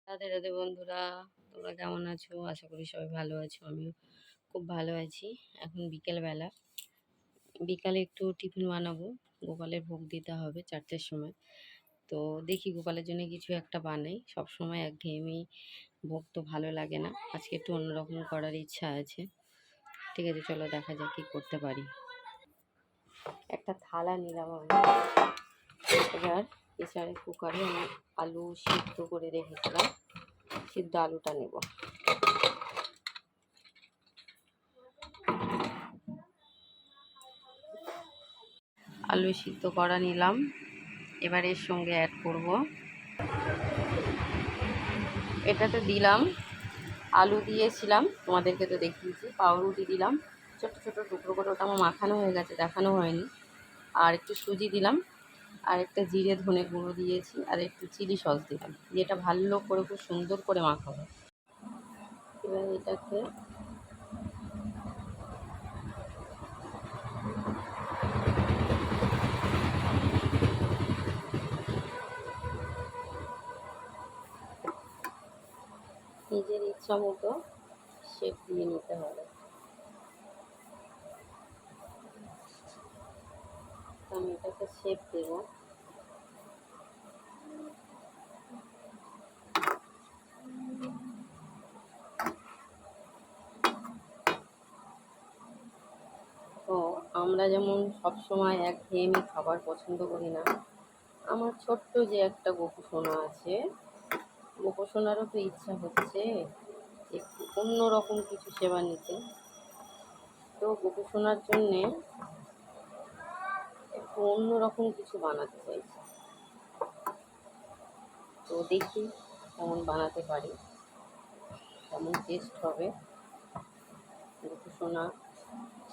রাধে রাধে বন্ধুরা, তোমরা কেমন আছো? আশা করি সবাই ভালো আছো। আমিও খুব ভালো আছি। এখন বিকেলবেলা, বিকালে একটু টিফিন বানাবো। গোপালের ভোগ দিতে হবে 4টের সময়। তো দেখি গোপালের জন্য কিছু একটা বানাই। সব সময় একঘেয়েমি ভোগ তো ভালো লাগে না। আজকে একটু অন্যরকম করার ইচ্ছা আছে। ঠিক আছে, চলো দেখা যাক কি করতে পারি। একটা থালা নিলাম আমি। এবার প্রেসারের কুকারে আমি আলু সিদ্ধ করে রেখেছিলাম, সিদ্ধ আলুটা নেব। আলু সিদ্ধ করা নিলাম। এবার এর সঙ্গে অ্যাড করব, এটাতে দিলাম আলু দিয়েছিলাম, তোমাদেরকে তো দেখিয়েছি। পাউরুটি দিলাম ছোট ছোট টুকরো করে, ওটা আমার মাখানো হয়ে গেছে, দেখানো হয়নি। আর একটু সুজি দিলাম, আর একটা জিরে ধনে গুঁড়ো দিয়েছি, আর একটু চিলি সস দিলাম। যেটা ভালো করে খুব সুন্দর করে মাখাবো। এবার এটাকে নিজের ইচ্ছা মতো শেপ দিয়ে নিতে হবে। আমি এটাকে শেপ দেবো। তো আমরা যেমন সবসময় একঘেয়েমি খাবার পছন্দ করি না, আমার ছোট্ট যে একটা গোপু সোনা আছে, গোপু সোনারও তো ইচ্ছা হচ্ছে একটু অন্যরকম কিছু সেবা নিতে। তো গোপু সোনার জন্যে একটু অন্যরকম কিছু বানাতে চাইছি। তো দেখি কেমন বানাতে পারি, কেমন টেস্ট হবে। গোপু সোনা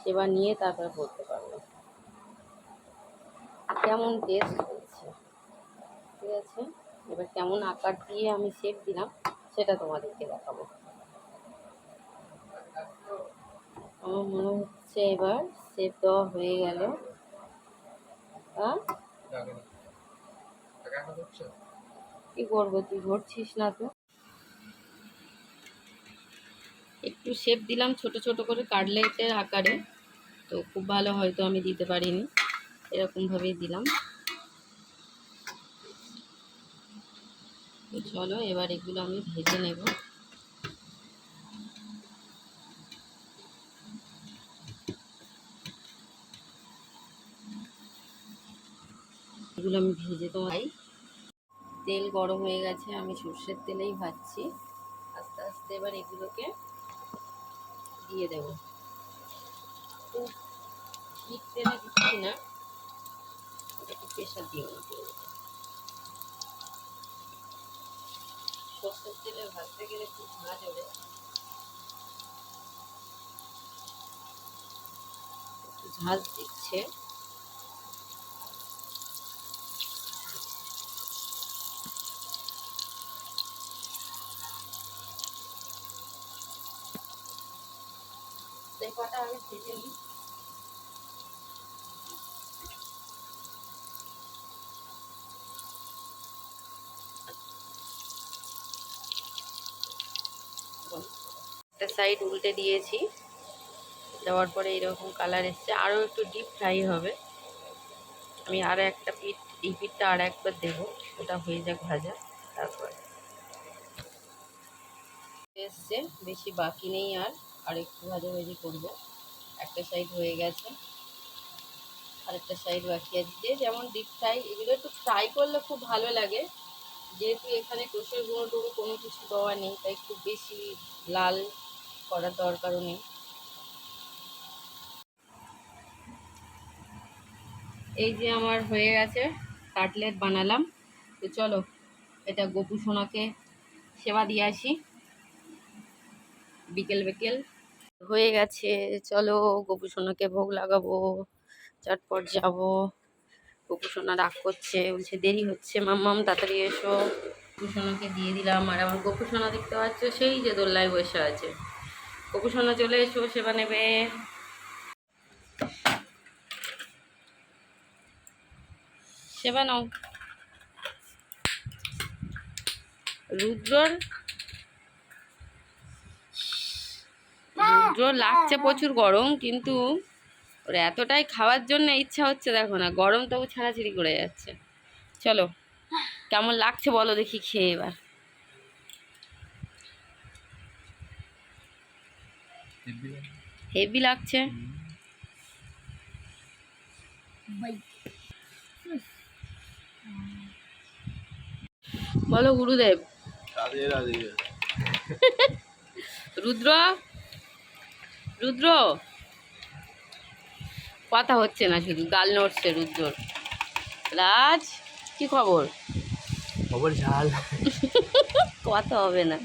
সেবা নিয়ে তারপর বলতে পারবো কেমন টেস্ট হচ্ছে। ঠিক আছে, এবার কেমন আকার দিয়ে আমি শেপ দিলাম সেটা তোমাদেরকে দেখাবো। আমার মনে হচ্ছে এবার শেপ দেওয়া হয়ে গেল। কি করবো, তুই ধরছিস না তো? একটু শেপ দিলাম ছোট ছোট করে কাটলেটের আকারে। তো খুব ভালো হয়তো আমি দিতে পারিনি, এরকমভাবেই দিলাম। তো চলো এবার এগুলো আমি ভেজে নেব। এগুলো আমি ভেজে তো তেল গরম হয়ে গেছে, আমি সর্ষের তেলেই ভাজছি। আস্তে আস্তে এবার এগুলোকে দিয়ে দেবো। খুব হিট তেলে দিচ্ছি না, একটু প্রেশার দিও না। সর্ষের তেলে ভাজতে গেলে খুব ভাজ হবে। একটু ঝাঁজ দিচ্ছে। এই কটা আমি ভেজে নিই। একটা সাইড উল্টে দিয়েছি, দেওয়ার পরে এরকম কালার এসছে। আরও একটু ডিপ ফ্রাই হবে। আমি আরও একটা পিঠ, এই পিঠটা আর একবার দেবো, ওটা হয়ে যাক ভাজা। তারপর এসছে, বেশি বাকি নেই। আর একটু ভাজাভাজি করবো। একটা সাইড হয়ে গেছে, আরেকটা সাইড বাকি আছে। যে যেমন ডিপ ফ্রাই, এগুলো একটু ফ্রাই করলে খুব ভালো লাগে। যেহেতু এখানে কষের গুঁড়ো টুড়ো কোনো কিছু দেওয়া নেই, তাই খুব বেশি লাল করার দরকারও নেই। এই যে আমার হয়ে গেছে, কাটলেট বানালাম। তো চলো এটা গোপু সোনাকে সেবা দিয়ে আসি। বিকেল বিকেল হয়ে গেছে, চলো গোপু সোনাকে ভোগ লাগাবো, চটপট যাবো। গোপু সোনা রাগ করছে, বলছে দেরি হচ্ছে, মাম্মাম তাড়াতাড়ি এসো। গোপু সোনাকে দিয়ে দিলাম। আর আমার গোপু সোনা দেখতে পাচ্ছ, সেই যে দোল্লায় বসে আছে। গোপু সোনা চলে এসো, সেবা নেবে। সেবা নাও। রুদ্রর রুদ্র লাগছে প্রচুর গরম, কিন্তু ওর এতটাই খাওয়ার জন্য ইচ্ছা হচ্ছে, দেখো না গরম তবু ছাড়াছাড়ি করে যাচ্ছে। চলো কেমন লাগছে বলো দেখি খেয়ে এবার। হেভি লাগছে। বলো গুরুদেব। রুদ্র, রুদ্র কথা হচ্ছে না, শুধু গাল নড়ছে রুদ্রর। রাজ কি খবর? খবর ঝাল। কথা হবে না।